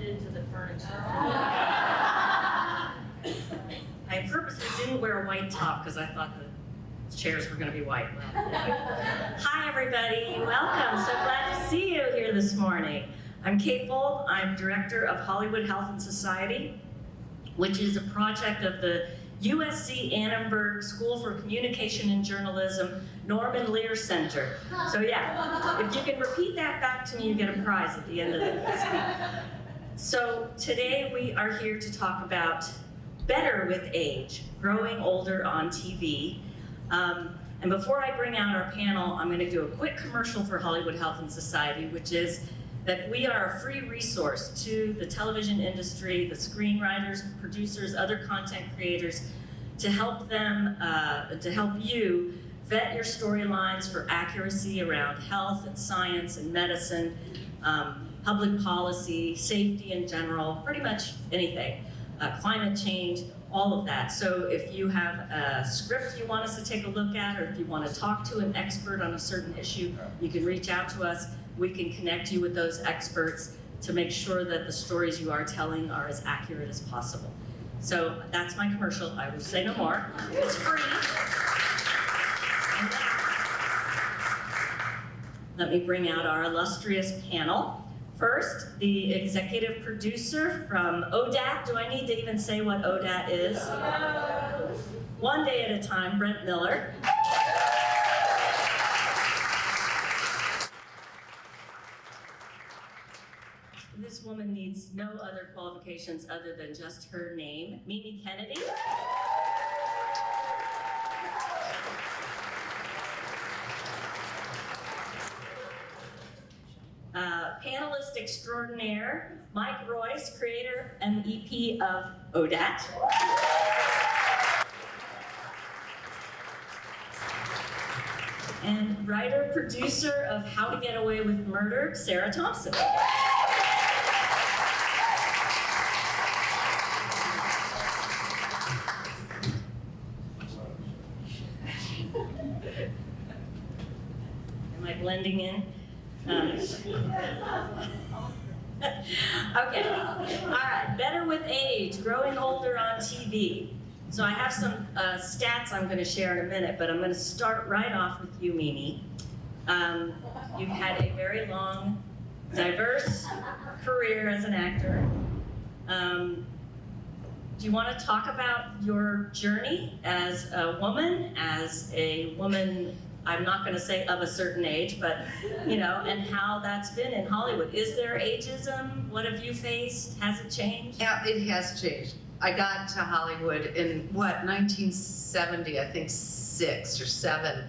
into the furniture. I purposely didn't wear a white top because I thought the chairs were going to be white. Well, anyway. Hi, everybody. Welcome. So glad to see you here this morning. I'm Kate Folb. I'm Director of Hollywood Health and Society, which is a project of the USC Annenberg School for Communication and Journalism Norman Lear Center. So yeah, if you can repeat that back to me, you get a prize at the end of the speech. So today we are here to talk about Better with Age, Growing Older on TV. And before I bring out our panel, I'm going to do a quick commercial for Hollywood Health and Society, which is that we are a free resource to the television industry, the screenwriters, producers, other content creators, to help them, to help you vet your storylines for accuracy around health and science and medicine, public policy, safety in general, pretty much anything, climate change, all of that. So if you have a script you want us to take a look at, or if you want to talk to an expert on a certain issue, you can reach out to us. We can connect you with those experts to make sure that the stories you are telling are as accurate as possible. So that's my commercial. I will say no more. It's free. Let me bring out our illustrious panel. First, the executive producer from ODAT. Do I need to even say what ODAT is? One Day at a Time, Brent Miller. This woman needs no other qualifications other than just her name. Mimi Kennedy. Panelist extraordinaire, Mike Royce, creator and EP of ODAT. And writer-producer of How to Get Away with Murder, Sarah Thompson. Am I blending in? Okay, all right, Better with Age, Growing Older on TV. So I have some stats I'm going to share in a minute, but I'm going to start right off with you, Mimi. You've had a very long, diverse career as an actor. Do you want to talk about your journey as a woman, I'm not going to say of a certain age, but, you know, and how that's been in Hollywood. Is there ageism? What have you faced? Has it changed? Yeah, it has changed. I got to Hollywood in, 1970, I think 6 or 7,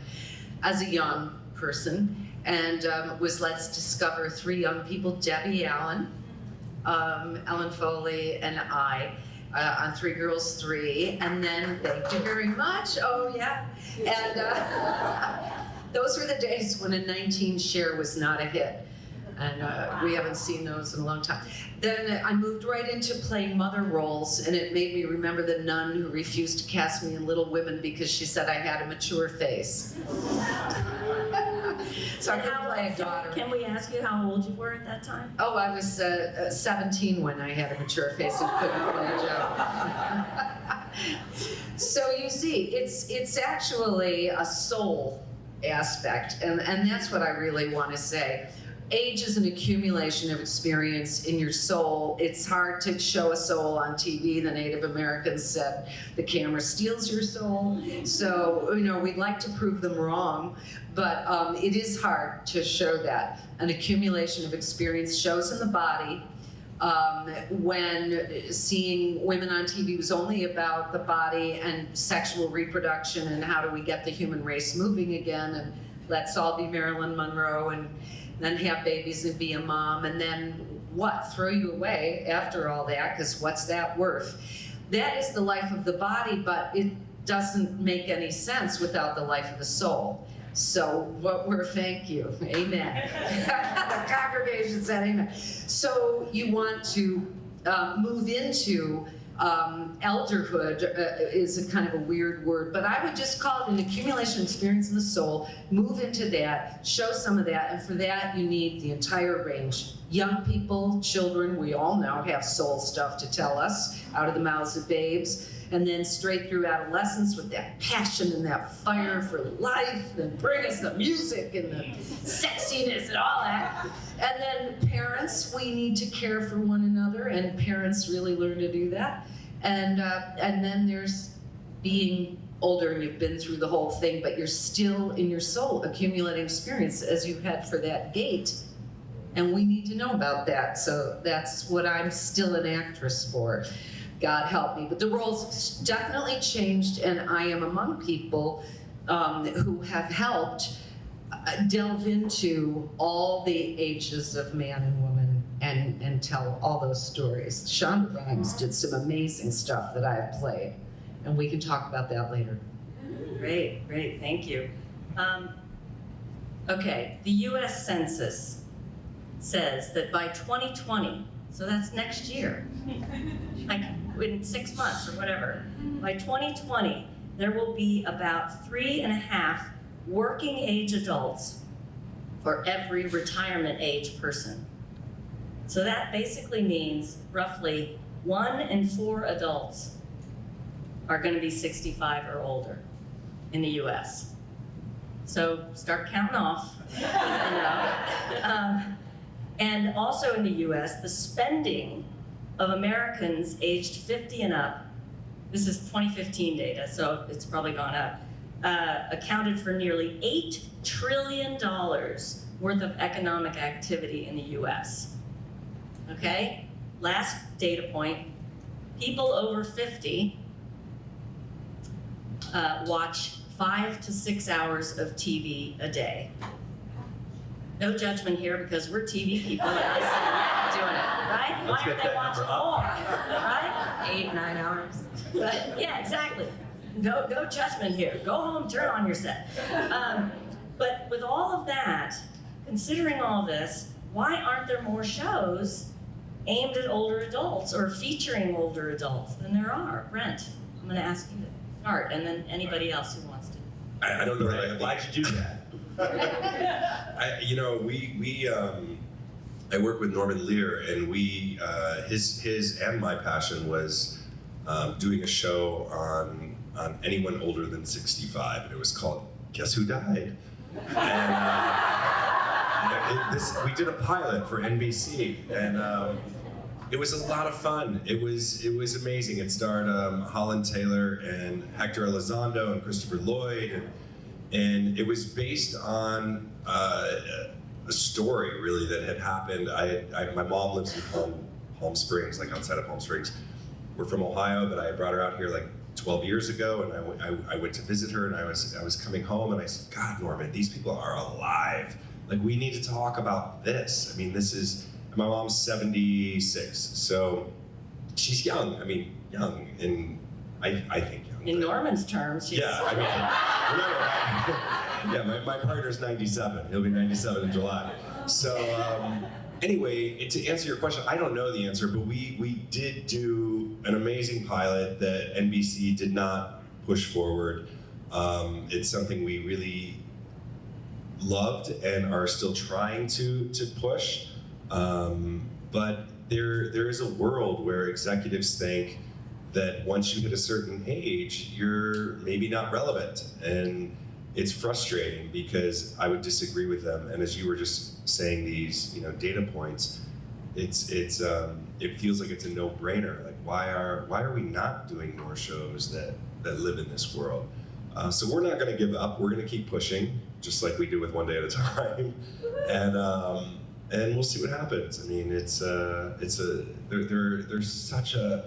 as a young person, and was Let's Discover 3 young people, Debbie Allen, Ellen Foley, and I. On 3 Girls 3, and then thank you very much. Oh yeah, and those were the days when a 19 share was not a hit, and we haven't seen those in a long time. Then I moved right into playing mother roles, and it made me remember the nun who refused to cast me in Little Women because she said I had a mature face. So I could play a daughter. Can we ask you how old you were at that time? Oh, I was 17 when I had a mature face and couldn't play a joke. So you see, it's actually a soul aspect, and that's what I really want to say. Age is an accumulation of experience in your soul. It's hard to show a soul on TV. The Native Americans said the camera steals your soul. So, you know, we'd like to prove them wrong, but it is hard to show that. An accumulation of experience shows in the body. When seeing women on TV was only about the body and sexual reproduction and how do we get the human race moving again, and let's all be Marilyn Monroe and then have babies and be a mom, and then what? Throw you away after all that, because what's that worth? That is the life of the body, but it doesn't make any sense without the life of the soul. So thank you, amen. The congregation said amen. So you want to move into Elderhood is a kind of a weird word, but I would just call it an accumulation of experience in the soul. Move into that, show some of that, and for that you need the entire range. Young people, children, we all know have soul stuff to tell us out of the mouths of babes. And then straight through adolescence with that passion and that fire for life, and bring us the music and the sexiness and all that. And then parents, we need to care for one another, and parents really learn to do that. And then there's being older and you've been through the whole thing, but you're still in your soul accumulating experience as you head for that gate. And we need to know about that. So that's what I'm still an actress for. God help me. But the roles definitely changed, and I am among people who have helped delve into all the ages of man and woman and tell all those stories. Shonda Rhimes did some amazing stuff that I've played, and we can talk about that later. Great, great, thank you. Okay, the US Census says that by 2020, so that's next year, like in 6 months or whatever, by 2020, there will be about 3.5 working age adults for every retirement age person. So that basically means roughly 1 in 4 adults are going to be 65 or older in the US. So start counting off, you know. And also in the US, the spending of Americans aged 50 and up, this is 2015 data, so it's probably gone up, accounted for nearly $8 trillion worth of economic activity in the US. Okay, last data point, people over 50 watch 5 to 6 hours of TV a day. No judgment here because we're TV people and us doing it, right? Why aren't they watching more, right? 8, 9 hours. Yeah, exactly. No judgment here. Go home, turn on your set. But with all of that, considering all this, why aren't there more shows aimed at older adults or featuring older adults than there are? Brent, I'm going to ask you to start, and then anybody else who wants to. I don't know that I have Why'd you do that? I work with Norman Lear, and his and my passion was doing a show on anyone older than 65, and it was called Guess Who Died? And we did a pilot for NBC, and it was a lot of fun. It was amazing. It starred Holland Taylor and Hector Elizondo and Christopher Lloyd, and it was based on a story really that had happened. My mom lives in Palm Springs, like outside of Palm Springs. We're from Ohio, but I brought her out here like 12 years ago, and I went to visit her, and I was coming home, and I said, God, Norman, these people are alive. Like, we need to talk about this. I mean, my mom's 76, so she's young. I mean, young, and I think young. In Norman's terms, she's... Yeah, yeah, my partner's 97. He'll be 97 in July. So anyway, to answer your question, I don't know the answer, but we did do an amazing pilot that NBC did not push forward. It's something we really loved and are still trying to push. But there is a world where executives think that once you hit a certain age, you're maybe not relevant. And it's frustrating because I would disagree with them. And as you were just saying these, data points, it feels like it's a no-brainer. Like, why are we not doing more shows that live in this world? So we're not gonna give up. We're gonna keep pushing, just like we do with One Day at a Time. And we'll see what happens. I mean, there's such a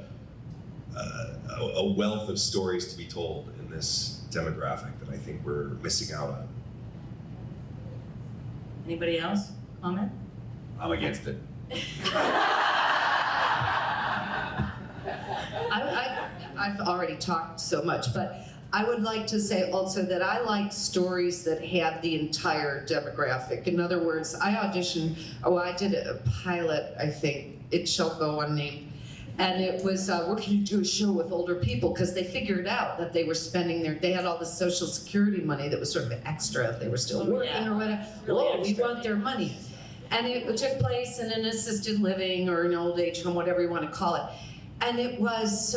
wealth of stories to be told in this demographic that I think we're missing out on. Anybody else comment? I'm against it. I've already talked so much, but I would like to say also that I like stories that have the entire demographic. In other words, I did a pilot, I think, It Shall Go Unnamed, And it was, we're going to do a show with older people, because they figured out that they were spending they had all the Social Security money that was sort of extra if they were still working or whatever. Really Whoa, we extra. want their money. And it took place in an assisted living or an old age home, whatever you want to call it. And it was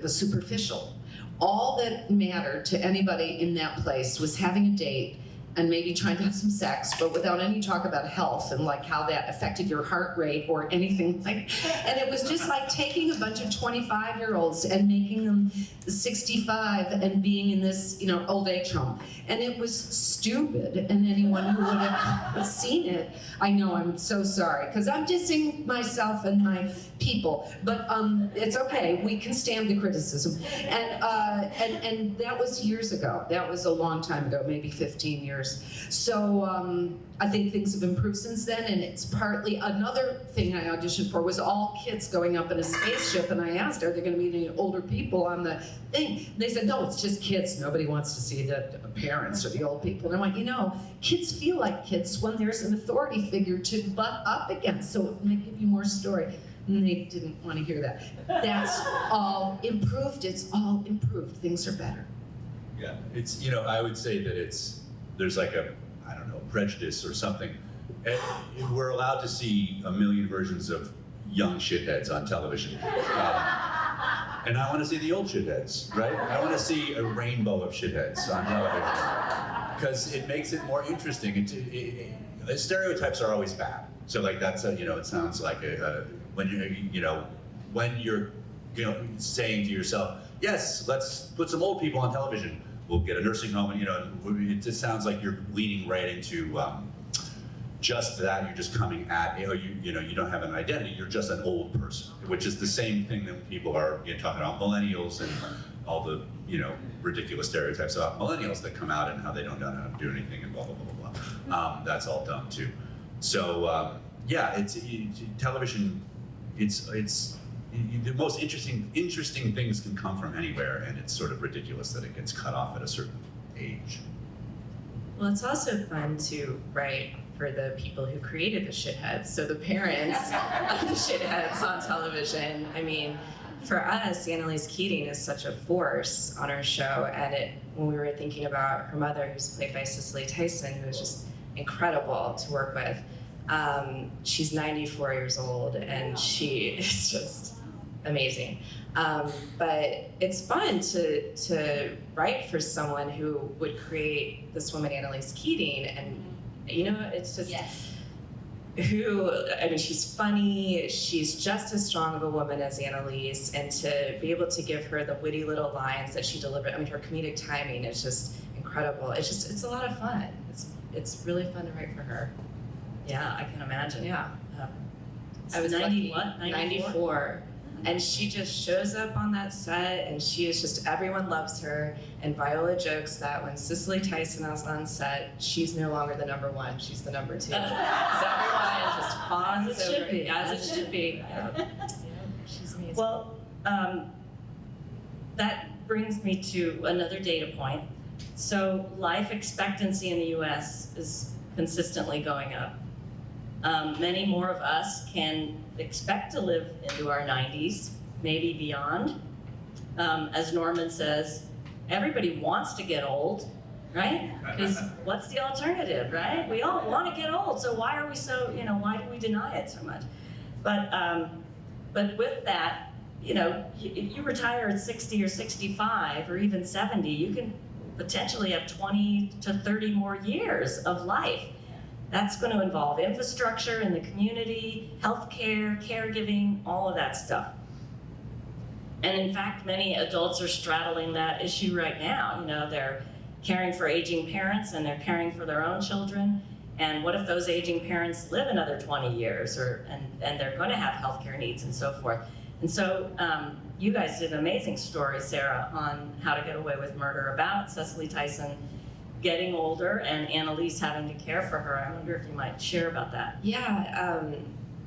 superficial. All that mattered to anybody in that place was having a date and maybe trying to have some sex, but without any talk about health and like how that affected your heart rate or anything like. And it was just like taking a bunch of 25-year-olds and making them 65 and being in this, old age home. And it was stupid. And anyone who would have seen it, I know, I'm so sorry, because I'm dissing myself and my people, but it's okay. We can stand the criticism. And that was years ago. That was a long time ago, maybe 15 years. So I think things have improved since then, and it's partly another thing I auditioned for was all kids going up in a spaceship, and I asked, are there going to be any older people on the thing? They said, no, it's just kids. Nobody wants to see the parents or the old people. And I'm like, kids feel like kids when there's an authority figure to butt up against, so it might give you more story. And they didn't want to hear that. That's all improved. It's all improved. Things are better. Yeah, it's, I would say that there's like prejudice or something. And we're allowed to see a million versions of young shitheads on television. And I want to see the old shitheads, right? I want to see a rainbow of shitheads on television. Because it makes it more interesting. Stereotypes are always bad. So like that's it sounds like when you're saying to yourself, yes, let's put some old people on television. We'll get a nursing home, and it just sounds like you're leaning right into just that. You're just coming at you don't have an identity. You're just an old person, which is the same thing that people are talking about millennials and all the ridiculous stereotypes about millennials that come out and how they don't know how to do anything and blah blah blah blah blah. That's all dumb too. So it's television. It's the most interesting things can come from anywhere, and it's sort of ridiculous that it gets cut off at a certain age. Well, it's also fun to write for the people who created the shitheads, so the parents of the shitheads on television. I mean, for us, Annalise Keating is such a force on our show, and when we were thinking about her mother, who's played by Cicely Tyson, who is just incredible to work with. She's 94 years old, and she is just amazing. But it's fun to write for someone who would create this woman, Annalise Keating, and it's just she's funny, she's just as strong of a woman as Annalise, and to be able to give her the witty little lines that she delivered, her comedic timing is just incredible. It's a lot of fun. It's really fun to write for her. Yeah, I can imagine. Yeah. I was 94? 94. And she just shows up on that set, and she is just, everyone loves her. And Viola jokes that when Cicely Tyson is on set, she's no longer the number one, she's the number two. So everyone just fawns As it should over be. as it should be. Yeah. She's amazing. Well, that brings me to another data point. So life expectancy in the US is consistently going up. Many more of us can expect to live into our 90s, maybe beyond. As Norman says, everybody wants to get old, right? Because what's the alternative, right? We all want to get old, so why are we so, why do we deny it so much? But with that, if you retire at 60 or 65 or even 70, you can potentially have 20 to 30 more years of life. That's going to involve infrastructure in the community, healthcare, caregiving, all of that stuff. And in fact, many adults are straddling that issue right now. They're caring for aging parents and they're caring for their own children. And what if those aging parents live another 20 years and they're going to have healthcare needs and so forth. And so you guys did an amazing story, Sarah, on How to Get Away with Murder about Cicely Tyson getting older and Annalise having to care for her. I wonder if you might share about that. Yeah,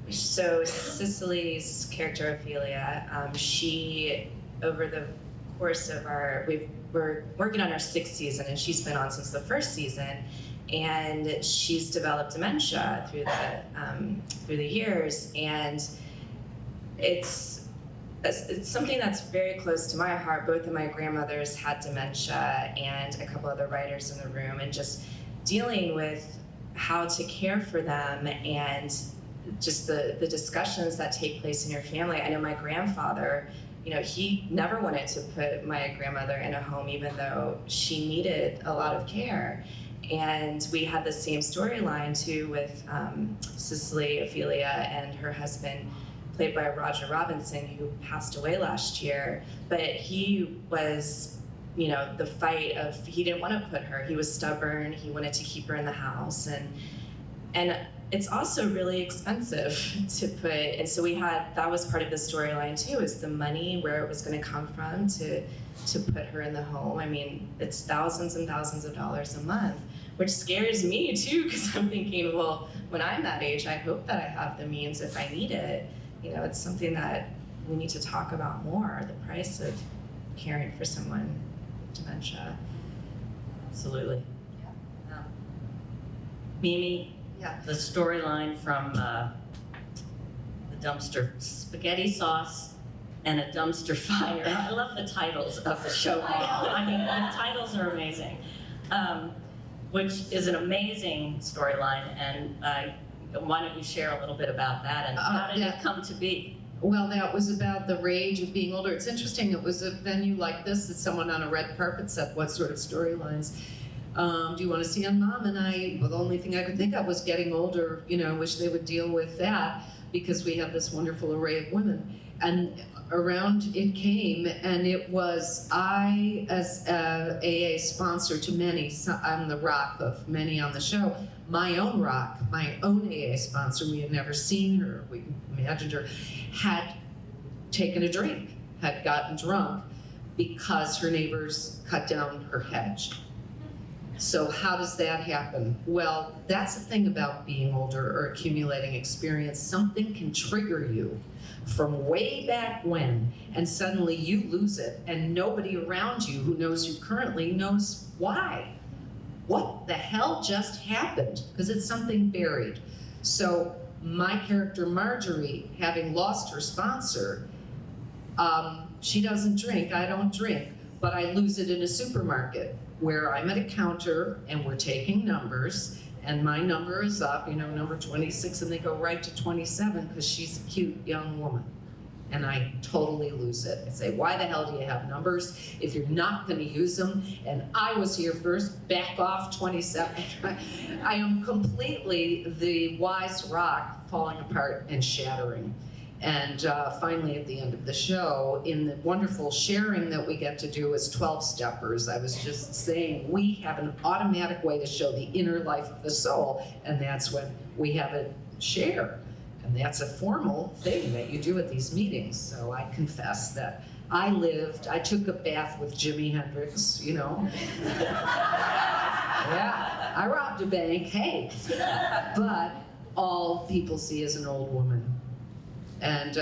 so Cicely's character, Ophelia, she, over the course of we're working on our 6th season, and she's been on since the 1st season, and she's developed dementia through the years, and it's it's something that's very close to my heart. Both of my grandmothers had dementia, and a couple other writers in the room, and just dealing with how to care for them and just the discussions that take place in your family. I know my grandfather, he never wanted to put my grandmother in a home even though she needed a lot of care. And we had the same storyline too with Cicely Ophelia and her husband, played by Roger Robinson, who passed away last year. But he was, the fight of, he didn't want to put her, he was stubborn, he wanted to keep her in the house. And it's also really expensive to put, and so that was part of the storyline too, is the money, where it was going to come from to put her in the home. I mean, it's thousands and thousands of dollars a month, which scares me too, because I'm thinking, well, when I'm that age, I hope that I have the means if I need it. It's something that we need to talk about more, the price of caring for someone with dementia. Absolutely. Mimi, Yeah. the storyline from the dumpster, spaghetti sauce and a dumpster fire. I love the titles of the show now. I mean, the titles are amazing, which is an amazing storyline. And why don't you share a little bit about that, and how did it come to be? Well, that was about the rage of being older. It's interesting, it was a venue like this that someone on a red carpet said, what sort of storylines do you want to see on Mom? And well, the only thing I could think of was getting older, wish they would deal with that, because we have this wonderful array of women. And around it came, and it was, I, as a AA sponsor to many, I'm the rock of many on the show, my own rock, my own AA sponsor, we had never seen her, we imagined her, had taken a drink, had gotten drunk because her neighbors cut down her hedge. So how does that happen? Well, that's the thing about being older or accumulating experience. Something can trigger you from way back when, and suddenly you lose it, and nobody around you who knows you currently knows why. What the hell just happened? Because it's something buried. So my character Marguerite, having lost her sponsor, she doesn't drink, I don't drink, but I lose it in a supermarket where I'm at a counter and we're taking numbers, and my number is up, number 26, and they go right to 27 because she's a cute young woman. And I totally lose it. I say, why the hell do you have numbers if you're not going to use them? And I was here first, back off 27. I am completely the wise rock falling apart and shattering. And finally, at the end of the show, in the wonderful sharing that we get to do as 12-steppers, I was just saying, we have an automatic way to show the inner life of the soul, and that's when we have a share. And that's a formal thing that you do at these meetings. So I confess that I took a bath with Jimi Hendrix, Yeah, I robbed a bank, hey. But all people see is an old woman. And,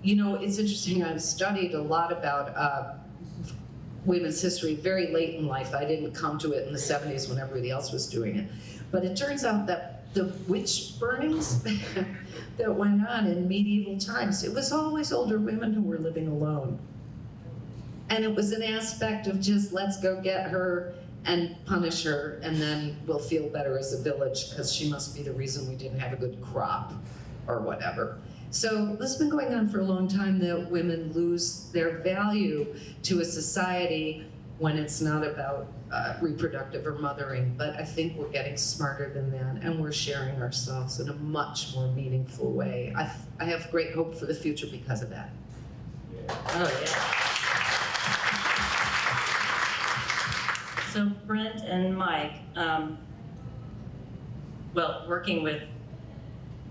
it's interesting, I've studied a lot about women's history very late in life. I didn't come to it in the 70s when everybody else was doing it. But it turns out that the witch burnings that went on in medieval times, it was always older women who were living alone. And it was an aspect of just, let's go get her and punish her, and then we'll feel better as a village because she must be the reason we didn't have a good crop or whatever. So this has been going on for a long time, that women lose their value to a society when it's not about reproductive or mothering. But I think we're getting smarter than that, and we're sharing ourselves in a much more meaningful way. I have great hope for the future because of that. Oh, yeah. So Brent and Mike, working with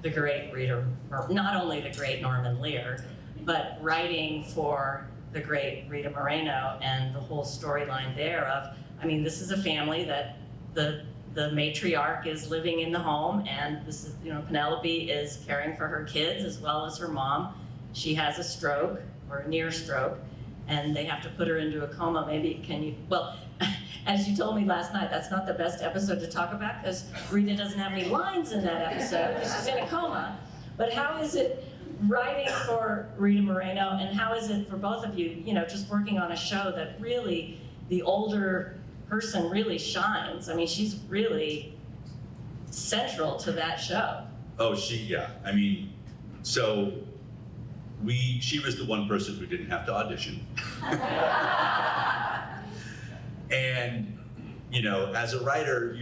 the great Rita, or not only the great Norman Lear, but writing for the great Rita Moreno and the whole storyline thereof. I mean, this is a family that the matriarch is living in the home, and this is, Penelope is caring for her kids as well as her mom. She has a stroke, or a near stroke, and they have to put her into a coma. Maybe, as you told me last night, that's not the best episode to talk about because Rita doesn't have any lines in that episode because she's in a coma. But how is it writing for Rita Moreno, and how is it for both of you, just working on a show that really, the older person really shines? I mean, she's really central to that show. Oh, yeah. I mean, so she was the one person who didn't have to audition. And, as a writer,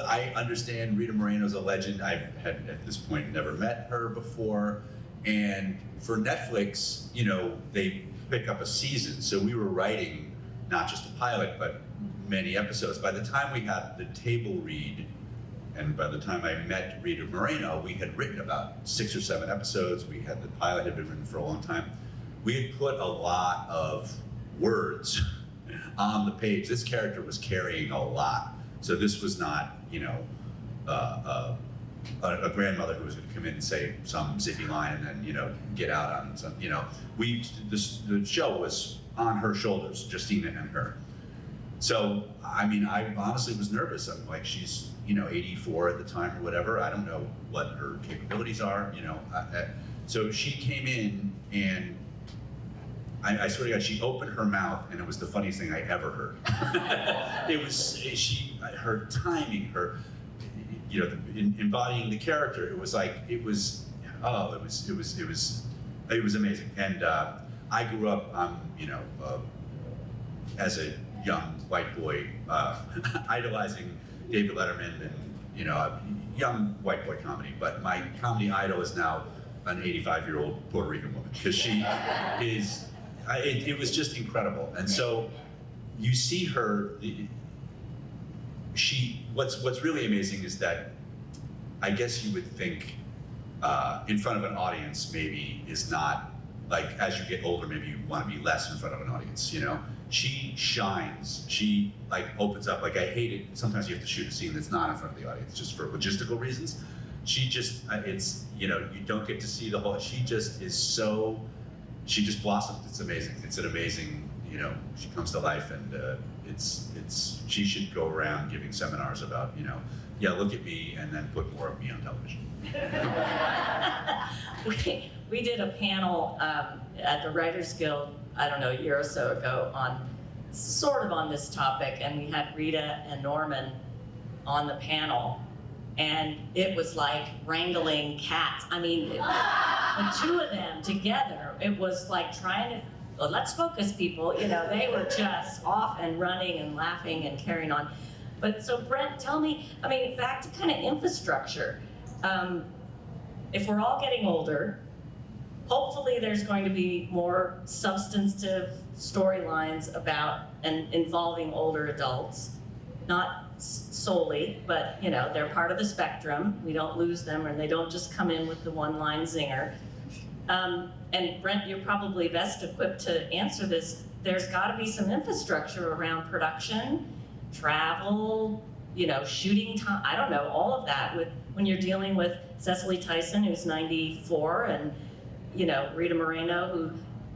I understand Rita Moreno's a legend. I had, at this point, never met her before. And for Netflix, they pick up a season. So we were writing not just a pilot, but many episodes. By the time we had the table read, and by the time I met Rita Moreno, we had written about 6 or 7 episodes. The pilot had been written for a long time. We had put a lot of words on the page. This character was carrying a lot. So this was not, a grandmother who was going to come in and say some zippy line and then, get out on some, the show was on her shoulders, Justina and her. So, I mean, I honestly was nervous. I'm like, she's, 84 at the time or whatever. I don't know what her capabilities are, So she came in and I swear to God, she opened her mouth and it was the funniest thing I ever heard. Her timing, her, embodying the character. It was amazing. And I grew up, as a young white boy, idolizing David Letterman and, a young white boy comedy. But my comedy idol is now an 85-year-old Puerto Rican woman, because she is, it was just incredible. And so you see her, what's really amazing is that I guess you would think in front of an audience maybe is not, like, as you get older, maybe you want to be less in front of an audience, She shines. She opens up. I hate it. Sometimes you have to shoot a scene that's not in front of the audience just for logistical reasons. She just, you don't get to see the whole, she just blossomed. It's amazing. It's an amazing, she comes to life, and she should go around giving seminars about, look at me and then put more of me on television. We did a panel at the Writers Guild, I don't know, a year or so ago, on this topic, and we had Rita and Norman on the panel, and it was like wrangling cats. I mean, the two of them together, it was like trying to, let's focus, people, they were just off and running and laughing and carrying on. But so Brent, tell me, I mean, back to kind of infrastructure. If we're all getting older, hopefully there's going to be more substantive storylines about and involving older adults, not solely, but they're part of the spectrum. We don't lose them, and they don't just come in with the one-line zinger. And Brent, you're probably best equipped to answer this. There's got to be some infrastructure around production, travel, shooting time. I don't know, all of that when you're dealing with Cecily Tyson, who's 94, and Rita Moreno, who,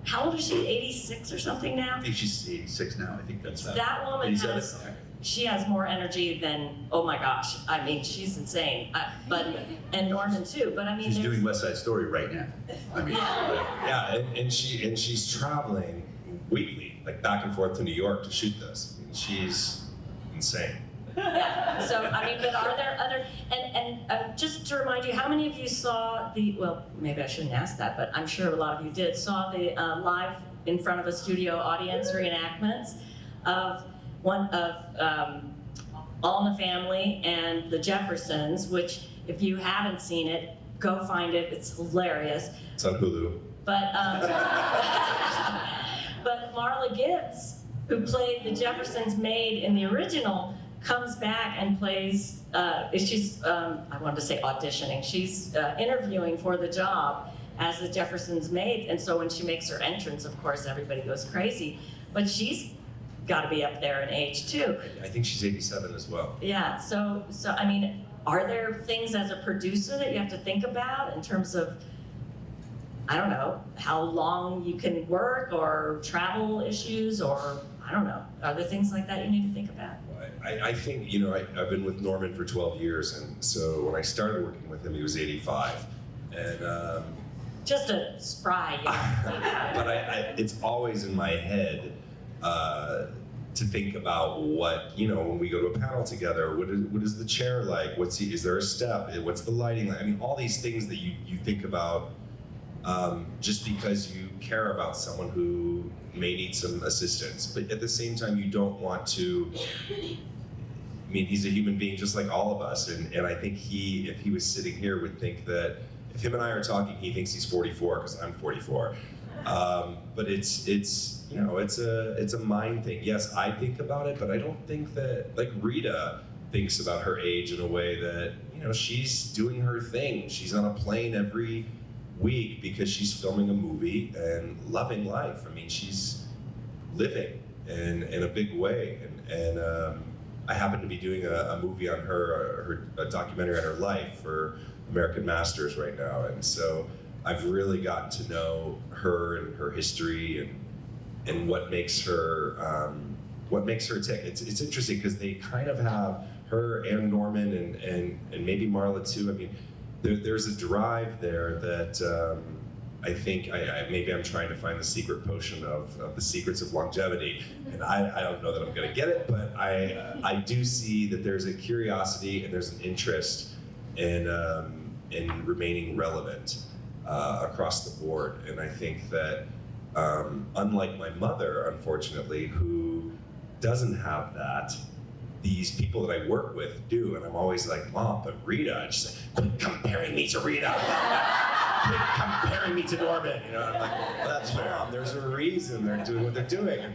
how old is she? 86 or something now? I think she's 86 now. I think that's that woman 87. she has more energy than, oh my gosh, I mean, she's insane. And Norman too. But I mean, she's doing West Side Story right now. I mean, Yeah, and she's traveling weekly, back and forth to New York to shoot this. I mean, she's insane. Yeah. So I mean, but are there other? And just to remind you, how many of you saw well, maybe I shouldn't ask that, but I'm sure a lot of you did, saw the live in front of a studio audience reenactments of one of All in the Family and the Jeffersons, which if you haven't seen it, go find it. It's hilarious. It's on Hulu. But but Marla Gibbs, who played the Jeffersons' maid in the original, comes back and plays, she's, I wanted to say auditioning, she's interviewing for the job as the Jeffersons' maid, and so when she makes her entrance, of course, everybody goes crazy, but she's got to be up there in age too. I think she's 87 as well. Yeah, so I mean, are there things as a producer that you have to think about in terms of, I don't know, how long you can work, or travel issues, or I don't know, are there things like that you need to think about? I think, I've been with Norman for 12 years, and so when I started working with him, he was 85. And Just a spry, But it's always in my head to think about what, when we go to a panel together, what is the chair like? Is there a step? What's the lighting like? I mean, all these things that you think about just because you care about someone who may need some assistance. But at the same time, you don't want to, I mean, he's a human being just like all of us. And I think if he was sitting here, would think that if him and I are talking, he thinks he's 44 because I'm 44. But it's a mind thing. Yes, I think about it, but I don't think that, like Rita thinks about her age in a way that, she's doing her thing. She's on a plane every week because she's filming a movie and loving life. I mean, she's living in a big way. And I happen to be doing a movie on a documentary on her life for American Masters right now. And so I've really gotten to know her and her history and what makes her tick. It's interesting because they kind of have her and Norman and maybe Marla too. I mean, there's a drive there that I think maybe I'm trying to find the secret potion of the secrets of longevity, and I don't know that I'm going to get it, but I do see that there's a curiosity and there's an interest in remaining relevant across the board, and I think that unlike my mother, unfortunately, who doesn't have that, these people that I work with do, and I'm always like, Mom, but Rita, and she's like, quit comparing me to Rita. Quit comparing me to Norman. And I'm like, well, that's fair. Mom, there's a reason they're doing what they're doing. And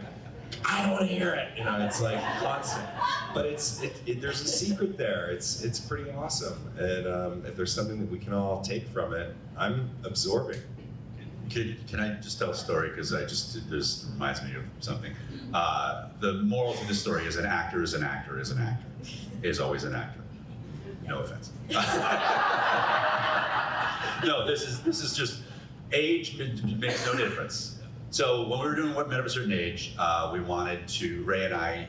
I don't want to hear it. It's like constant. But there's a secret there. It's pretty awesome. And if there's something that we can all take from it, I'm absorbing. Can I just tell a story? Because this reminds me of something. The moral to this story is an actor is an actor is an actor is always an actor. No offense. No, this is just age makes no difference. So when we were doing What Men of a Certain Age, Ray and I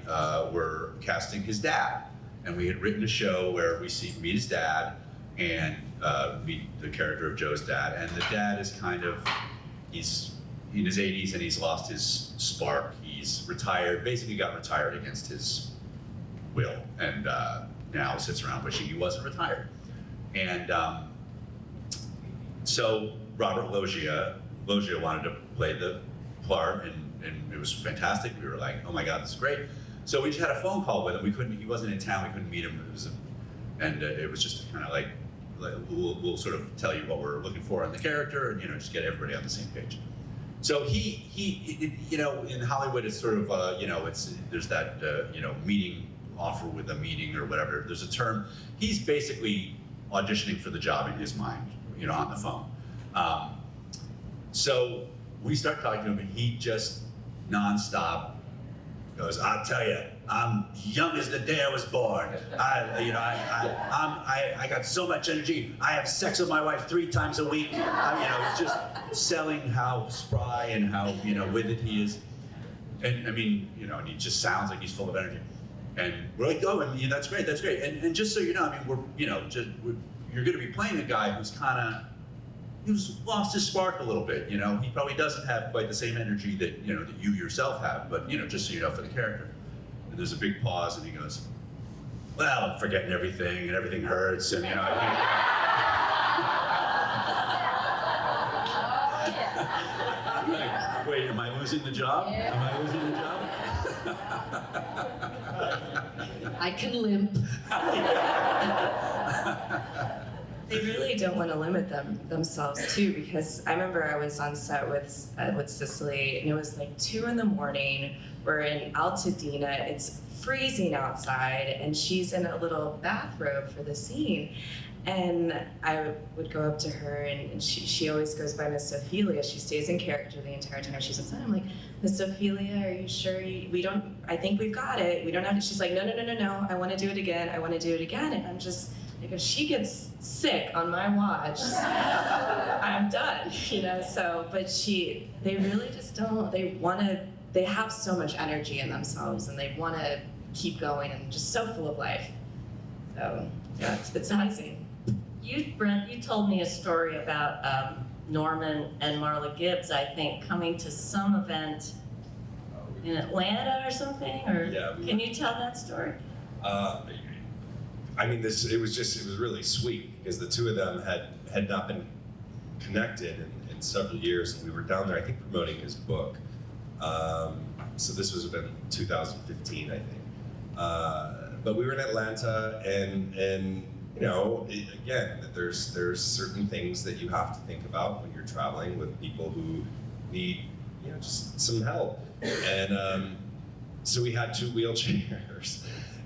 were casting his dad, and we had written a show where we meet his dad and meet the character of Joe's dad, and the dad is he's in his 80s and he's lost his spark. He's retired, basically got retired against his will, and now sits around wishing he wasn't retired. And so Robert Loggia wanted to play the part, and it was fantastic. We were like, oh my God, this is great. So we just had a phone call with him. He wasn't in town, we couldn't meet him. It was just kind of like we'll sort of tell you what we're looking for in the character, and just get everybody on the same page. So he in Hollywood it's sort of there's that meeting offer with a meeting or whatever. There's a term. He's basically auditioning for the job in his mind, on the phone. So we start talking to him, and he just nonstop goes, I'll tell you, I'm young as the day I was born. I got so much energy. I have sex with my wife 3 times a week. It's just selling how spry and how with it he is. And I mean, and he just sounds like he's full of energy. And we're like, oh, and that's great, that's great. And just so you know, I mean, you're going to be playing a guy who's who's lost his spark a little bit. He probably doesn't have quite the same energy that that you yourself have. But just so you know, for the character. And there's a big pause, and he goes, well, I'm forgetting everything, and everything hurts, and I'm like, wait, am I losing the job? Am I losing the job? I can limp. They really don't want to limit themselves too, because I remember I was on set with Cicely, and it was like 2 a.m. We're in Altadena. It's freezing outside, and she's in a little bathrobe for the scene. And I would go up to her, and she always goes by Miss Ophelia. She stays in character the entire time she's on set. I'm like, Miss Ophelia, are you sure I think we've got it. We don't have to. She's like, no. I want to do it again. I want to do it again. And I'm just, like, if she gets sick on my watch, I'm done, so, but they really just don't, they have so much energy in themselves, and they want to keep going, and just so full of life. So, yeah, it's amazing. Brent, you told me a story about Norman and Marla Gibbs, I think, coming to some event in Atlanta or something, or Yeah, can you tell that story? I mean, it was really sweet because the two of them had not been connected in several years, and we were down there, I think, promoting his book. So this was about 2015, I think. But we were in Atlanta, and you know, again, there's certain things that you have to think about when you're traveling with people who need, you know, just some help. And so we had two wheelchairs,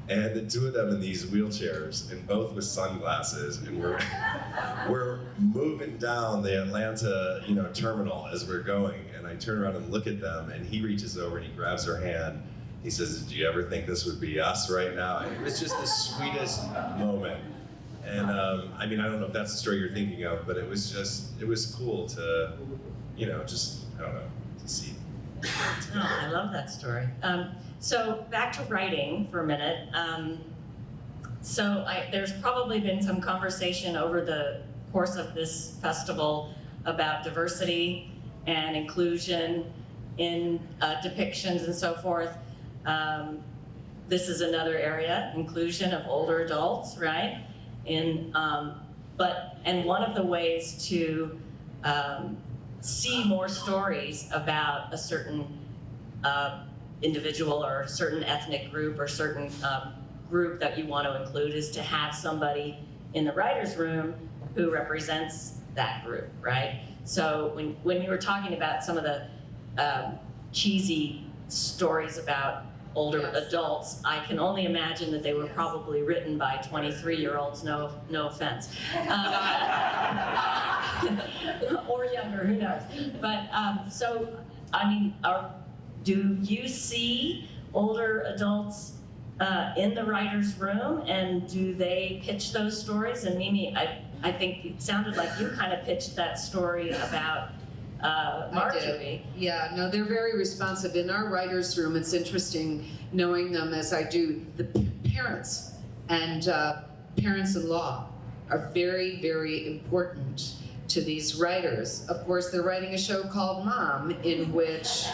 and the two of them in these wheelchairs, and both with sunglasses, and we're moving down the Atlanta, you know, terminal as we're going, and I turn around and look at them, and he reaches over and he grabs her hand. He says, "Do you ever think this would be us right now?" And it was just the sweetest moment. And I mean, I don't know if that's the story you're thinking of, but it was cool to, you know, just, I don't know, to see. Oh, I love that story. So back to writing for a minute. There's probably been some conversation over the course of this festival about diversity and inclusion in depictions and so forth. This is another area, inclusion of older adults, right? And one of the ways to see more stories about a certain individual or a certain ethnic group or certain group that you want to include is to have somebody in the writer's room who represents that group, right? So when you were talking about some of the cheesy stories about older adults, I can only imagine that they were probably written by 23-year-olds, no offense. Or younger, who knows? But so, I mean, do you see older adults in the writer's room, and do they pitch those stories? And Mimi, I think it sounded like you kind of pitched that story about Marguerite. Yeah, no, they're very responsive. In our writer's room, it's interesting knowing them as I do. The parents and parents-in-law are very, very important to these writers. Of course, they're writing a show called Mom, in which,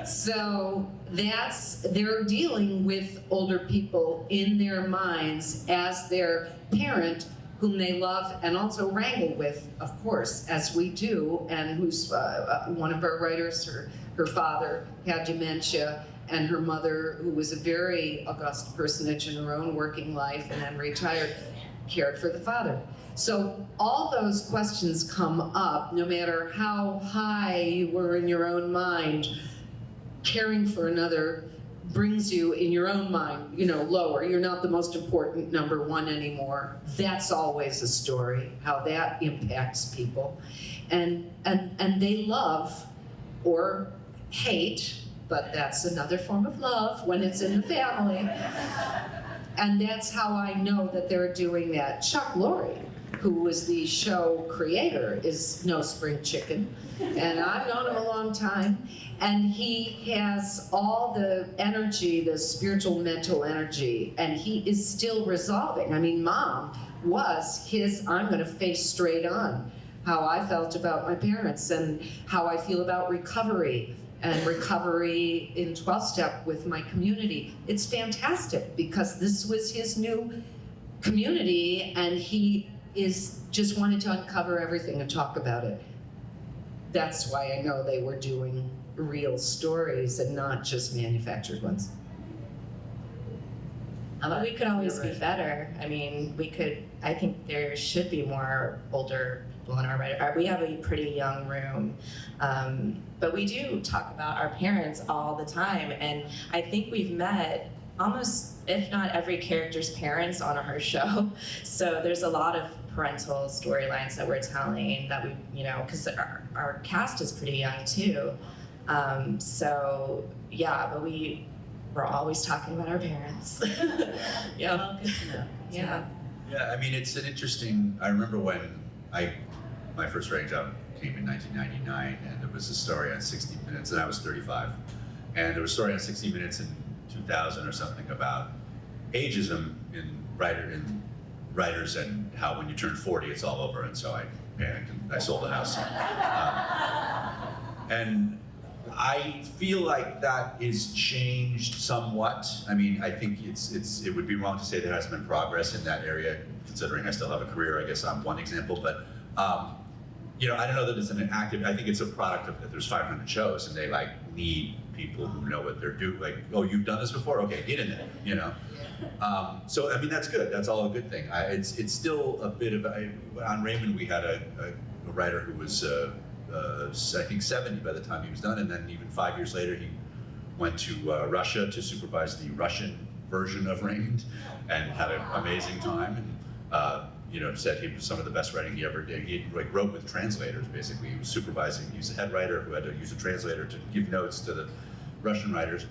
so they're dealing with older people in their minds as their parent, whom they love and also wrangle with, of course, as we do, and who's one of our writers, her father had dementia, and her mother, who was a very august personage in her own working life and then retired, cared for the father. So all those questions come up, no matter how high you were in your own mind. Caring for another brings you in your own mind, you know, lower. You're not the most important number one anymore. That's always a story, how that impacts people. And they love or hate, but that's another form of love when it's in the family. And that's how I know that they're doing that. Chuck Lorre, who was the show creator, is no spring chicken. And I've known him a long time. And he has all the energy, the spiritual, mental energy, and he is still resolving. I mean, Mom was his, I'm gonna face straight on how I felt about my parents and how I feel about recovery and recovery in 12-step with my community. It's fantastic because this was his new community and he just wanted to uncover everything and talk about it. That's why I know they were doing real stories and not just manufactured ones. We could always be better. I mean, I think there should be more older people in our writer. We have a pretty young room, but we do talk about our parents all the time, and I think we've met almost, if not every character's parents on our show. So there's a lot of parental storylines that we're telling that we, you know, because our cast is pretty young too. So yeah, but we're always talking about our parents. Yeah, well, good to know. Yeah. Yeah, I mean, it's an interesting, I remember when my first writing job came in 1999, and there was a story on 60 Minutes, and I was 35. And there was a story on 60 Minutes in 2000 or something about ageism in writers and how when you turn 40, it's all over. And so I panicked and I sold the house. And I feel like that is changed somewhat. I mean, I think it would be wrong to say there hasn't been progress in that area, considering I still have a career. I guess I'm one example, but you know, I don't know that it's an active. I think it's a product of that. There's 500 shows, and they like need people who know what they're doing. Like, oh, you've done this before? Okay, get in there. You know. So I mean, that's good. That's all a good thing. It's still a bit of on Raymond. We had a writer who was I think 70 by the time he was done, and then even 5 years later he went to Russia to supervise the Russian version of Raymond, and had an amazing time. And you know, said he was some of the best writing he ever did. He like wrote with translators basically. He was supervising. He was a head writer who had to use a translator to give notes to the Russian writers.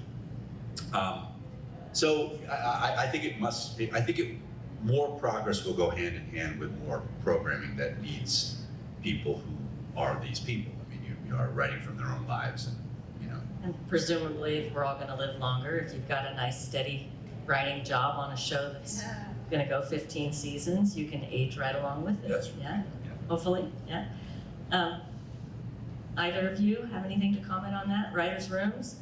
So I think it must. I think more progress will go hand in hand with more programming that needs people who are these people. I mean, you are writing from their own lives, and you know. And presumably, if we're all going to live longer, if you've got a nice steady writing job on a show that's going to go 15 seasons, you can age right along with it. Yes. Yeah. Hopefully. Yeah. Either of you have anything to comment on that? Writers' rooms?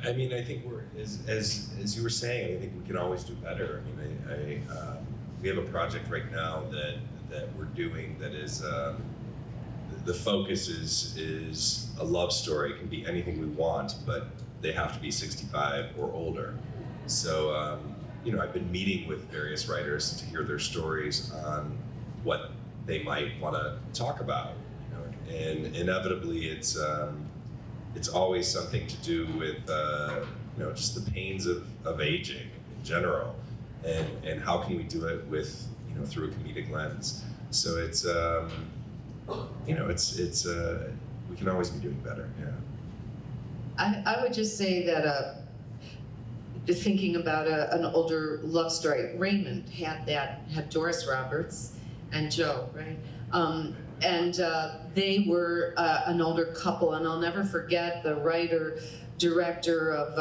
I mean, I think we're, as you were saying, I think we can always do better. I mean, we have a project right now that we're doing that is, the focus is a love story. It can be anything we want, but they have to be 65 or older. So, you know, I've been meeting with various writers to hear their stories on what they might want to talk about. You know, and inevitably, it's always something to do with you know, just the pains of aging in general, and how can we do it with, you know, through a comedic lens. So it's you know, it's we can always be doing better. Yeah. I would just say that thinking about an older love story, Raymond had Doris Roberts and Joe, right? And they were an older couple, and I'll never forget the writer, director of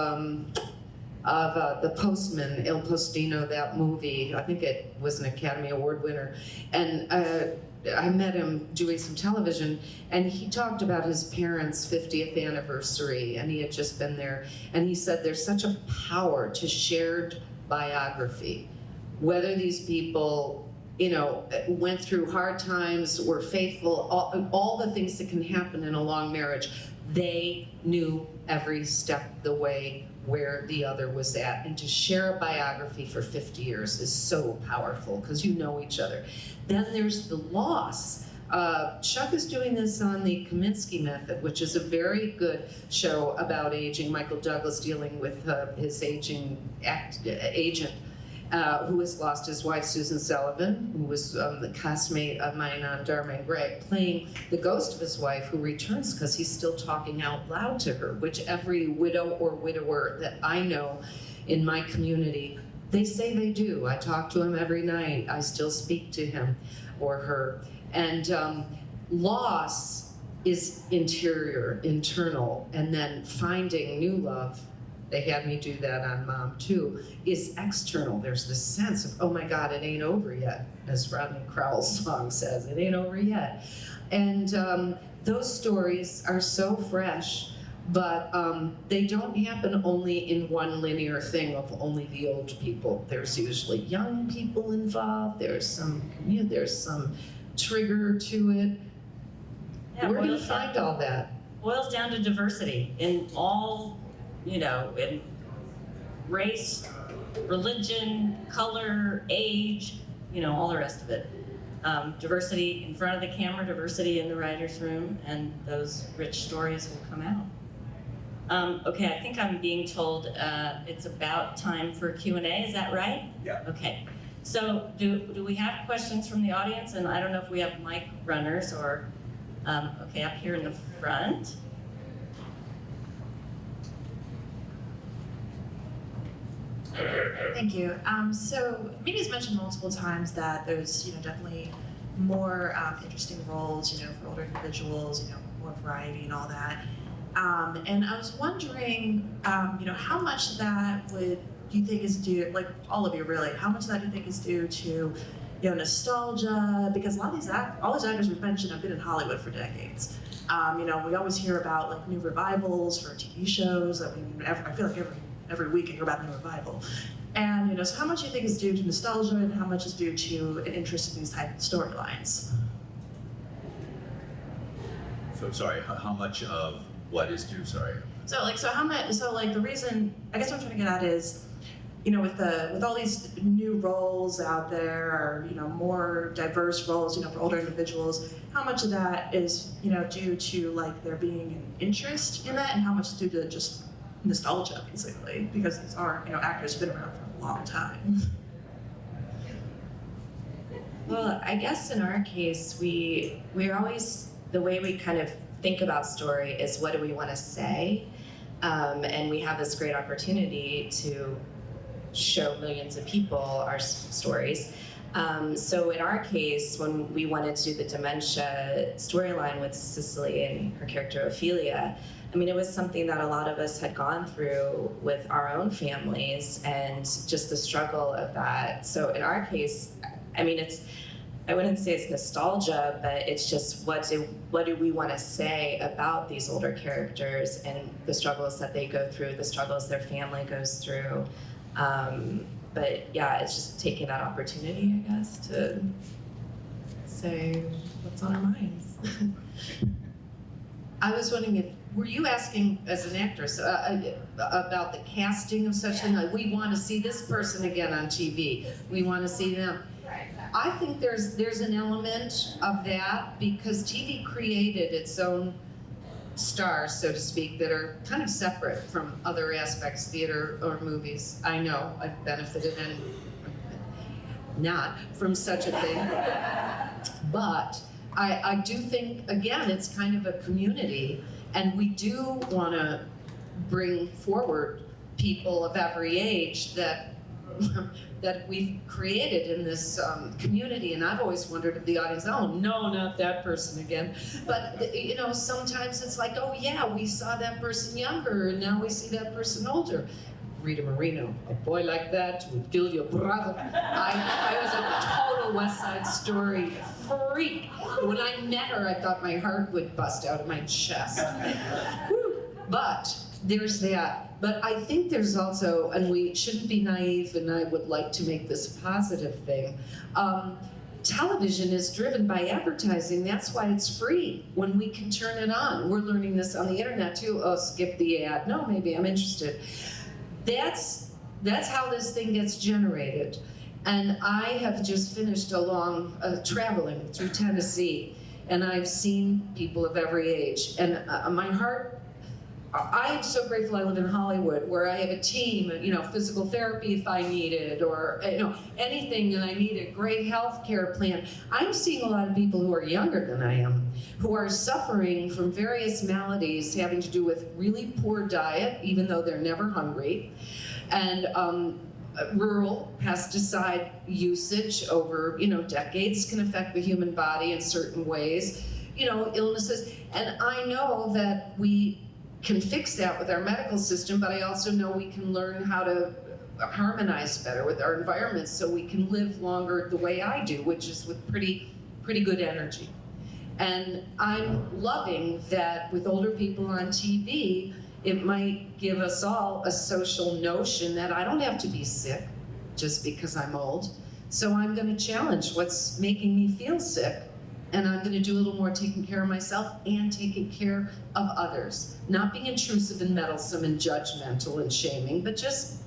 The Postman, Il Postino, that movie. I think it was an Academy Award winner. And I met him doing some television, and he talked about his parents' 50th anniversary, and he had just been there. And he said there's such a power to shared biography. Whether these people, you know, went through hard times, were faithful, all the things that can happen in a long marriage, they knew every step of the way where the other was at. And to share a biography for 50 years is so powerful because you know each other. Then there's the loss. Chuck is doing this on the Kaminsky Method, which is a very good show about aging. Michael Douglas dealing with his aging agent, who has lost his wife, Susan Sullivan, who was the castmate of mine on Dharma and Grey, playing the ghost of his wife who returns because he's still talking out loud to her, which every widow or widower that I know in my community, they say they do. I talk to him every night. I still speak to him or her. And loss is interior, internal, and then finding new love, they had me do that on Mom too, is external. There's this sense of, oh my God, it ain't over yet, as Rodney Crowell's song says, it ain't over yet. And those stories are so fresh, but they don't happen only in one linear thing of only the old people. There's usually young people involved, there's some trigger to it. Yeah, Where do you find all that? Boils down to diversity in all, you know, in race, religion, color, age, you know, all the rest of it. Diversity in front of the camera, diversity in the writer's room, and those rich stories will come out. Okay, I think I'm being told it's about time for Q&A, is that right? Yeah. Okay, so do we have questions from the audience? And I don't know if we have mic runners or, okay, up here in the front. Thank you. So media's mentioned multiple times that there's, you know, definitely more interesting roles, you know, for older individuals, you know, more variety and all that. And I was wondering, you know, how much of that do you think is due, like all of you really, how much of that do you think is due to nostalgia, because a lot of all these actors we've mentioned have been in Hollywood for decades. We always hear about like new revivals for TV shows. I mean, I feel like every week I hear about a new revival. And so how much do you think is due to nostalgia, and how much is due to an interest in these type of storylines? So sorry, how much of what is due? Sorry. So the reason, I guess what I'm trying to get at is, with all these new roles out there, or more diverse roles, for older individuals, how much of that is due to like there being an interest in that, and how much is due to just nostalgia, basically, because these are actors who've been around for a long time. Well, I guess in our case, we're always, the way we kind of think about story is what do we want to say, and we have this great opportunity to show millions of people our stories. So in our case, when we wanted to do the dementia storyline with Cicely and her character Ophelia, I mean, it was something that a lot of us had gone through with our own families and just the struggle of that. So in our case, I mean, I wouldn't say it's nostalgia, but it's just what do we want to say about these older characters and the struggles that they go through, the struggles their family goes through. But yeah, it's just taking that opportunity, I guess, to say what's on our minds. I was wondering were you asking as an actress about the casting of such thing? Like, we want to see this person again on TV. We want to see them. I think there's an element of that because TV created its own stars, so to speak, that are kind of separate from other aspects, theater or movies. I know I've benefited and not from such a thing. But I do think, again, it's kind of a community, and we do want to bring forward people of every age that we've created in this community. And I've always wondered if the audience, oh no, not that person again. But sometimes it's like, oh yeah, we saw that person younger and now we see that person older. Rita Moreno, a boy like that would kill your brother. I was a total West Side Story freak. When I met her, I thought my heart would bust out of my chest. But there's that. But I think there's also, and we shouldn't be naive, and I would like to make this a positive thing, television is driven by advertising. That's why it's free when we can turn it on. We're learning this on the internet too. Oh, skip the ad. No, maybe I'm interested. That's how this thing gets generated. And I have just finished traveling through Tennessee, and I've seen people of every age. And my heart, I am so grateful I live in Hollywood, where I have a team, physical therapy if I need it, or anything, and I need a great health care plan. I'm seeing a lot of people who are younger than I am, who are suffering from various maladies having to do with really poor diet, even though they're never hungry, and rural pesticide usage over decades can affect the human body in certain ways, illnesses. And I know that we can fix that with our medical system, but I also know we can learn how to harmonize better with our environment so we can live longer the way I do, which is with pretty good energy. And I'm loving that with older people on TV, it might give us all a social notion that I don't have to be sick just because I'm old. So I'm going to challenge what's making me feel sick. And I'm going to do a little more taking care of myself and taking care of others. Not being intrusive and meddlesome and judgmental and shaming, but just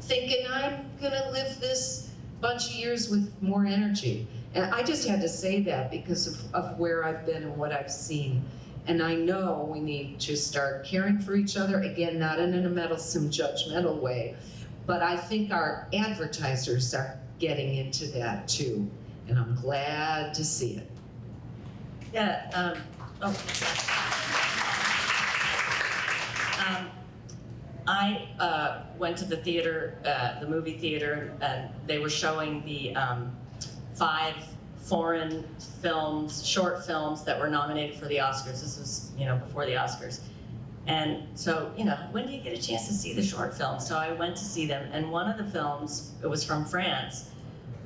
thinking I'm going to live this bunch of years with more energy. And I just had to say that because of where I've been and what I've seen. And I know we need to start caring for each other, again, not in a meddlesome, judgmental way, but I think our advertisers are getting into that too. And I'm glad to see it. Yeah, I went to the theater, the movie theater, and they were showing the 5 foreign films, short films that were nominated for the Oscars. This was, before the Oscars. And so, when do you get a chance to see the short films? So I went to see them, and one of the films, it was from France,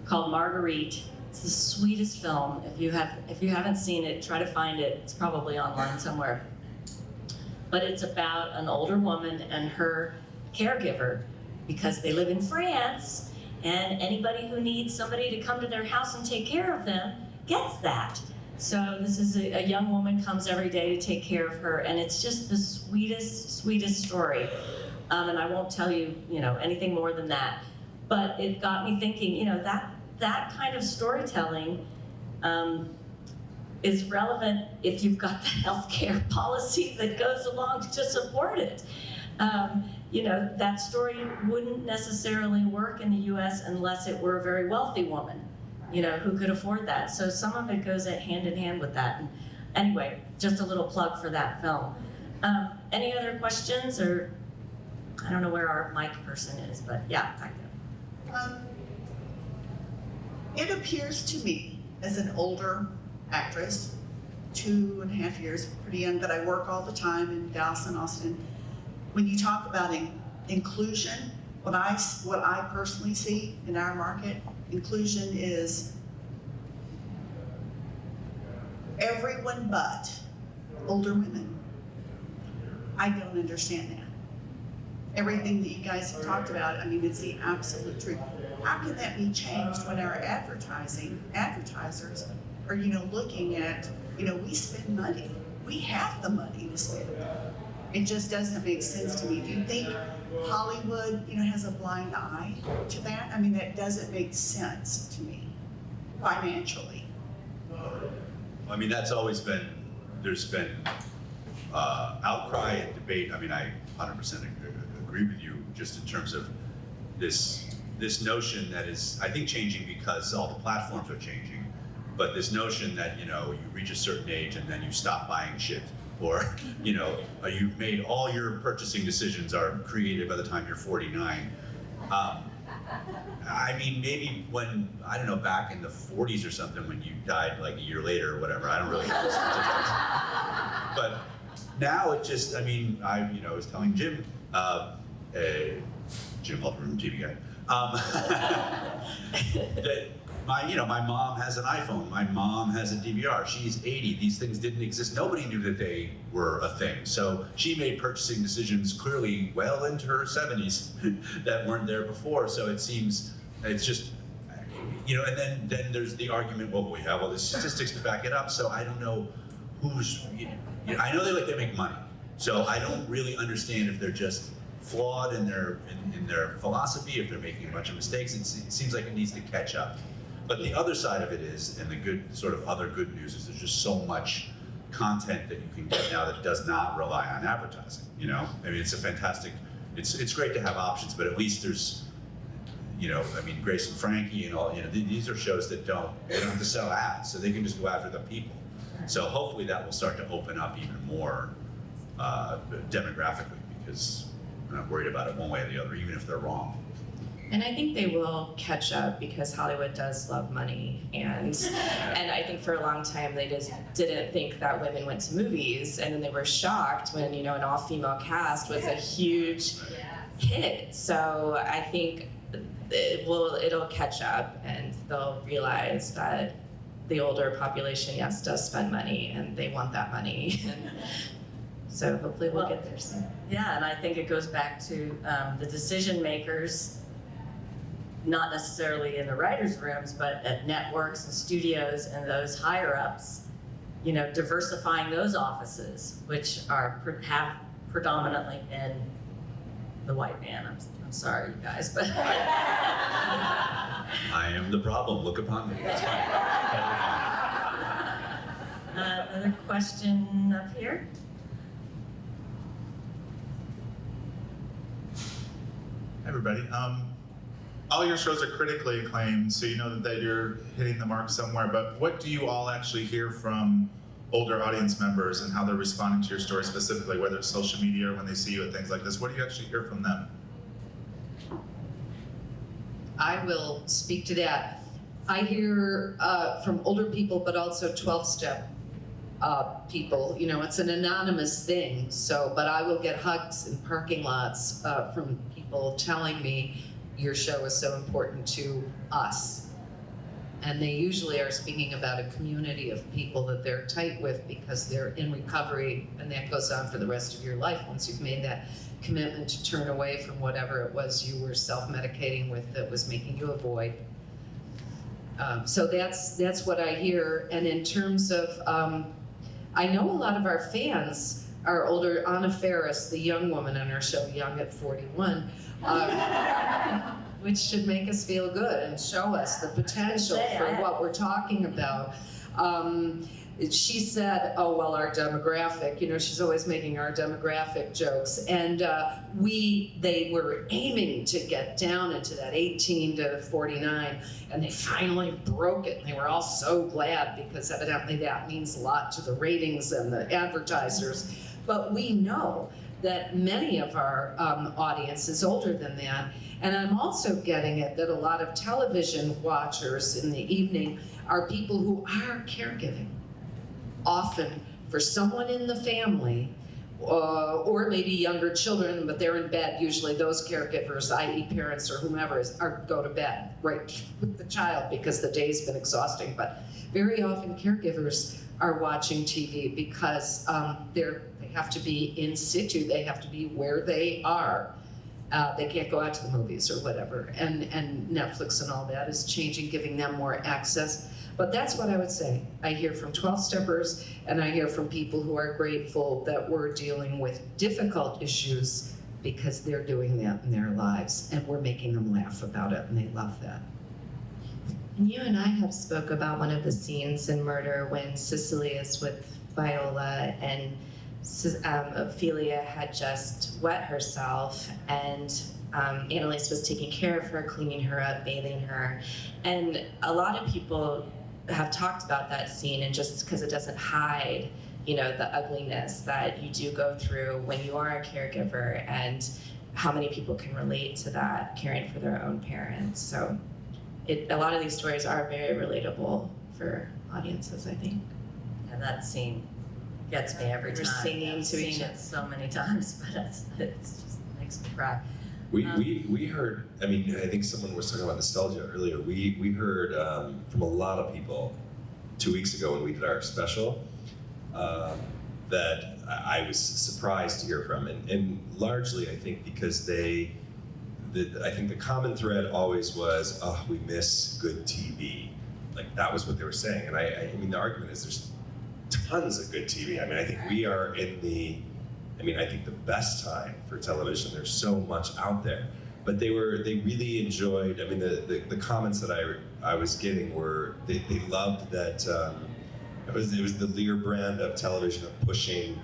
called Marguerite, It's the sweetest film. If you haven't seen it, try to find it. It's probably online somewhere. But it's about an older woman and her caregiver, because they live in France, and anybody who needs somebody to come to their house and take care of them gets that. So this is a young woman comes every day to take care of her, and it's just the sweetest, sweetest story. And I won't tell you, anything more than that. But it got me thinking, that kind of storytelling is relevant if you've got the healthcare policy that goes along to support it. That story wouldn't necessarily work in the US unless it were a very wealthy woman, who could afford that. So some of it goes hand in hand with that. And anyway, just a little plug for that film. Any other questions, or I don't know where our mic person is, but yeah, back there. It appears to me, as an older actress, 2.5 years, pretty young, that I work all the time in Dallas and Austin. When you talk about inclusion, what I personally see in our market, inclusion is everyone but older women. I don't understand that. Everything that you guys have talked about, it's the absolute truth. How can that be changed when our advertisers are, looking at, we spend money. We have the money to spend. It just doesn't make sense to me. Do you think Hollywood, has a blind eye to that? That doesn't make sense to me, financially. That's always been, there's been outcry and debate. I 100% agree with you, just in terms of this notion that is, I think, changing because all the platforms are changing, but this notion that, you reach a certain age and then you stop buying shit, or, you've made all your purchasing decisions are created by the time you're 49. Maybe when, I don't know, back in the 40s or something, when you died like a year later or whatever, I don't really know the statistics. But now it just, I was telling Jim, Jim Halperin, TV guy, that my mom has an iPhone, my mom has a DVR, she's 80, these things didn't exist, nobody knew that they were a thing. So she made purchasing decisions clearly well into her 70s that weren't there before, so it seems, it's just, and then there's the argument, well, we have all the statistics to back it up, so I don't know who's, I know they make money, so I don't really understand if they're just flawed in their philosophy, if they're making a bunch of mistakes. It seems like it needs to catch up. But the other side of it is, and the good sort of other good news is, there's just so much content that you can get now that does not rely on advertising. It's a fantastic. It's great to have options, but at least there's, Grace and Frankie and all. These are shows that they don't have to sell ads, so they can just go after the people. So hopefully that will start to open up even more demographically, because I'm not worried about it one way or the other, even if they're wrong. And I think they will catch up, because Hollywood does love money, and I think for a long time they just didn't think that women went to movies, and then they were shocked when an all-female cast was a huge hit. So I think it'll catch up, and they'll realize that the older population, yes, does spend money, and they want that money. So hopefully we'll get there soon. Yeah, and I think it goes back to the decision makers, not necessarily in the writers' rooms, but at networks and studios and those higher ups, diversifying those offices, which have predominantly been the white man. I'm sorry, you guys, but I am the problem. Look upon me. That's fine. Another question up here. Hi, everybody. All your shows are critically acclaimed, so you know that you're hitting the mark somewhere, but what do you all actually hear from older audience members and how they're responding to your story specifically, whether it's social media or when they see you at things like this? What do you actually hear from them? I will speak to that. I hear from older people, but also 12-step people. It's an anonymous thing, but I will get hugs in parking lots from people telling me your show is so important to us. And they usually are speaking about a community of people that they're tight with because they're in recovery, and that goes on for the rest of your life once you've made that commitment to turn away from whatever it was you were self-medicating with that was making you avoid. So that's what I hear. And in terms of, I know a lot of our fans are older. Anna Faris, the young woman on our show, Young at 41, which should make us feel good and show us the potential for what we're talking about. She said, oh, well, our demographic, she's always making our demographic jokes. And they were aiming to get down into that 18 to 49, and they finally broke it. And they were all so glad because evidently that means a lot to the ratings and the advertisers. But we know that many of our audience is older than that. And I'm also getting it that a lot of television watchers in the evening are people who are caregiving, often for someone in the family, or maybe younger children, but they're in bed. Usually those caregivers, i.e. parents or whomever, go to bed right with the child because the day's been exhausting. But very often caregivers are watching TV because they have to be in situ, they have to be where they are. They can't go out to the movies or whatever. And Netflix and all that is changing, giving them more access. But that's what I would say. I hear from 12-steppers, and I hear from people who are grateful that we're dealing with difficult issues because they're doing that in their lives, and we're making them laugh about it, and they love that. And you and I have spoke about one of the scenes in Murder when Cicely is with Viola, and Ophelia had just wet herself, and Annalise was taking care of her, cleaning her up, bathing her. And a lot of people have talked about that scene, and just because it doesn't hide, the ugliness that you do go through when you are a caregiver, and how many people can relate to that, caring for their own parents. So a lot of these stories are very relatable for audiences, I think. Yeah, that scene gets me every time. We're singing I've to seen each it so many times, but it just makes me cry. We heard, I think someone was talking about nostalgia earlier. We heard from a lot of people 2 weeks ago when we did our special that I was surprised to hear from. And largely, I think, because I think the common thread always was, oh, we miss good TV. Like, that was what they were saying. And I mean, the argument is there's tons of good TV. I think we are in I think the best time for television. There's so much out there. But they really enjoyed, the comments that I was getting were, they loved that it was the Lear brand of television, of pushing,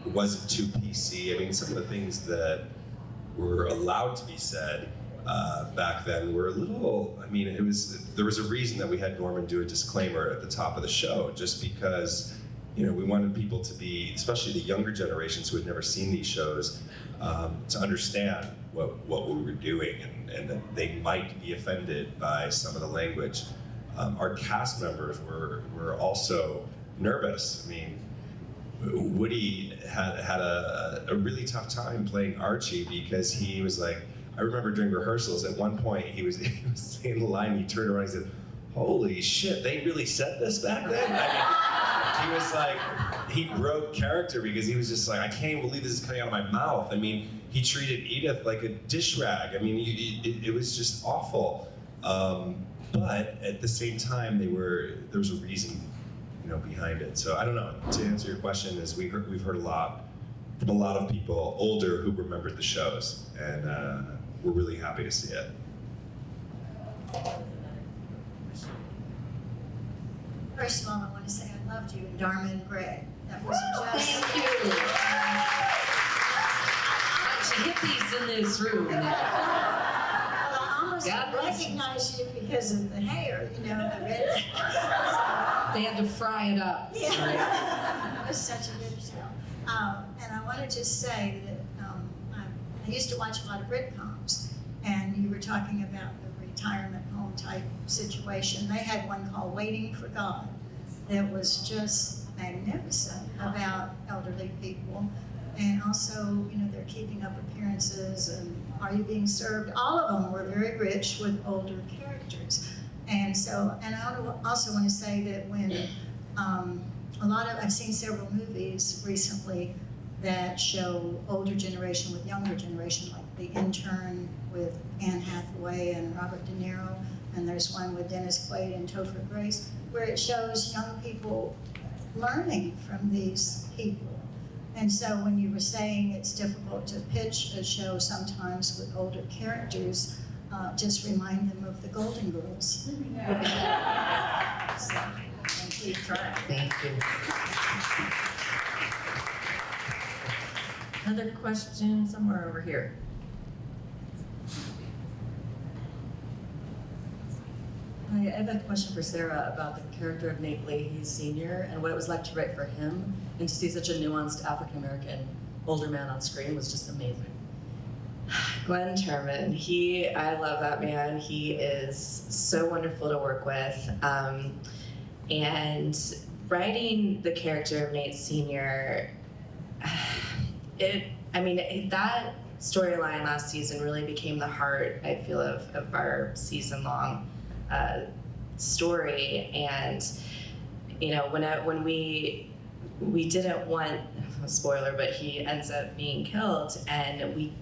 it wasn't too PC. Some of the things that were allowed to be said back then were a little, there was a reason that we had Norman do a disclaimer at the top of the show, just because we wanted people to be, especially the younger generations who had never seen these shows, to understand what we were doing, and that they might be offended by some of the language. Our cast members were also nervous. Woody had a really tough time playing Archie because he was like, I remember during rehearsals at one point he was saying the line, he turned around and he said, holy shit, they really said this back then? He was like, he broke character because he was just like, I can't even believe this is coming out of my mouth. He treated Edith like a dish rag. It was just awful. But at the same time, there was a reason, behind it. So I don't know. To answer your question, is we've heard a lot from a lot of people older who remembered the shows, and we're really happy to see it. First of all, I want to say I loved you, Dharma and Greg. That was just... Thank you. Hippies in this room. Well, I almost God bless you. recognized you because of the hair, the red. They had to fry it up. Yeah. It was such a good show. And I want to just say that I used to watch a lot of Britcoms, and you were talking about the retirement home type situation. They had one called Waiting for God that was just magnificent about elderly people. And also, they're keeping up appearances and Are You Being Served? All of them were very rich with older characters. And so, and I also want to say that when I've seen several movies recently that show older generation with younger generation, like The Intern with Anne Hathaway and Robert De Niro, and there's one with Dennis Quaid and Topher Grace, where it shows young people learning from these people. And so when you were saying it's difficult to pitch a show sometimes with older characters, just remind them of the Golden Girls. So, and keep trying. Thank you. Another question somewhere over here. I have a question for Sarah about the character of Nate Leahy Sr. and what it was like to write for him, and to see such a nuanced African-American older man on screen was just amazing. Glenn Turman, I love that man. He is so wonderful to work with. And writing the character of Nate Sr., that storyline last season really became the heart, I feel, of our season-long story. And when we didn't want a spoiler, but he ends up being killed, and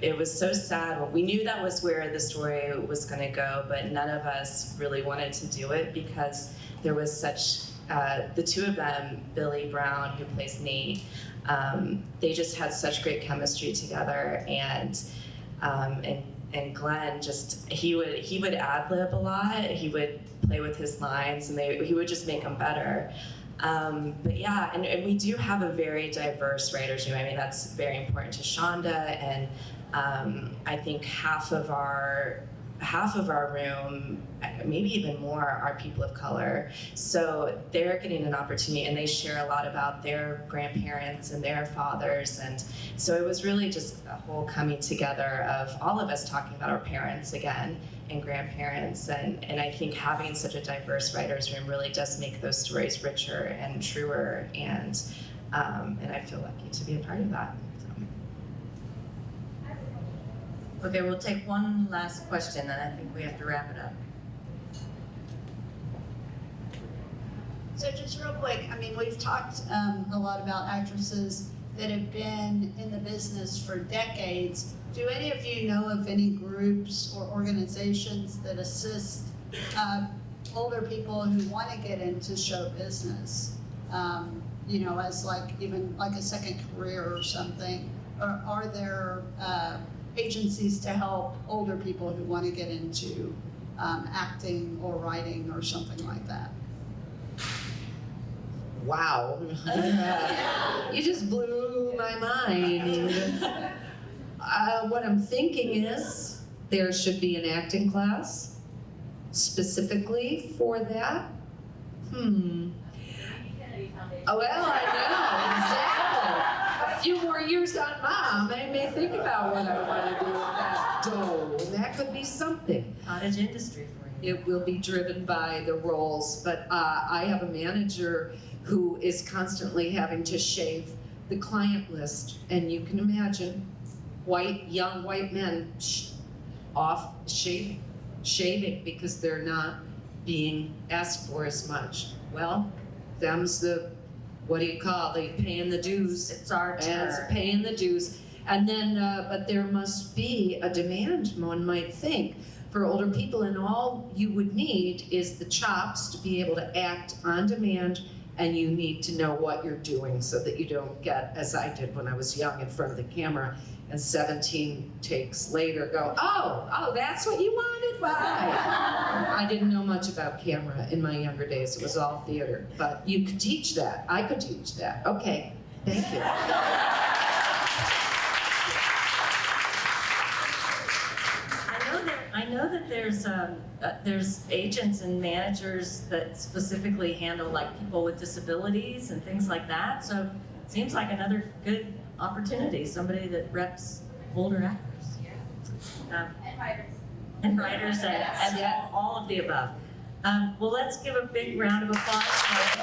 it was so sad. We knew that was where the story was going to go, but none of us really wanted to do it because there was such the two of them, Billy Brown, who plays Nate, they just had such great chemistry together, and Glenn he would ad-lib a lot. He would play with his lines, and he would just make them better. But yeah, and we do have a very diverse writers' room. I mean, that's very important to Shonda, and I think half of our room, maybe even more, are people of color. So they're getting an opportunity, and they share a lot about their grandparents and their fathers. And so it was really just a whole coming together of all of us talking about our parents again and grandparents. And I think having such a diverse writers' room really does make those stories richer and truer. And I feel lucky to be a part of that. Okay, we'll take one last question, and I think we have to wrap it up. So just real quick, I mean, we've talked a lot about actresses that have been in the business for decades. Do any of you know of any groups or organizations that assist older people who want to get into show business, as even like a second career or something? Or are there agencies to help older people who want to get into acting or writing or something like that? Wow. You just blew my mind. What I'm thinking is there should be an acting class specifically for that. Oh, well, I know, exactly. A few more years on Mom, I may think about what I want to do with that dough. And that could be something. Cottage industry for you. It will be driven by the roles, but I have a manager who is constantly having to shave the client list, and you can imagine young white men shaving because they're not being asked for as much. Well, them's the, what do you call, they paying the dues. It's our turn. And it's paying the dues. And then, but there must be a demand, one might think, for older people, and all you would need is the chops to be able to act on demand, and you need to know what you're doing so that you don't get, as I did when I was young, in front of the camera, and 17 takes later go, oh, that's what you wanted? Why? I didn't know much about camera in my younger days. It was all theater, but you could teach that. I could teach that. Okay, thank you. I know that there's agents and managers that specifically handle like people with disabilities and things like that. So it seems like another good opportunity, somebody that reps older actors. And writers and all of the above. Well, let's give a big round of applause for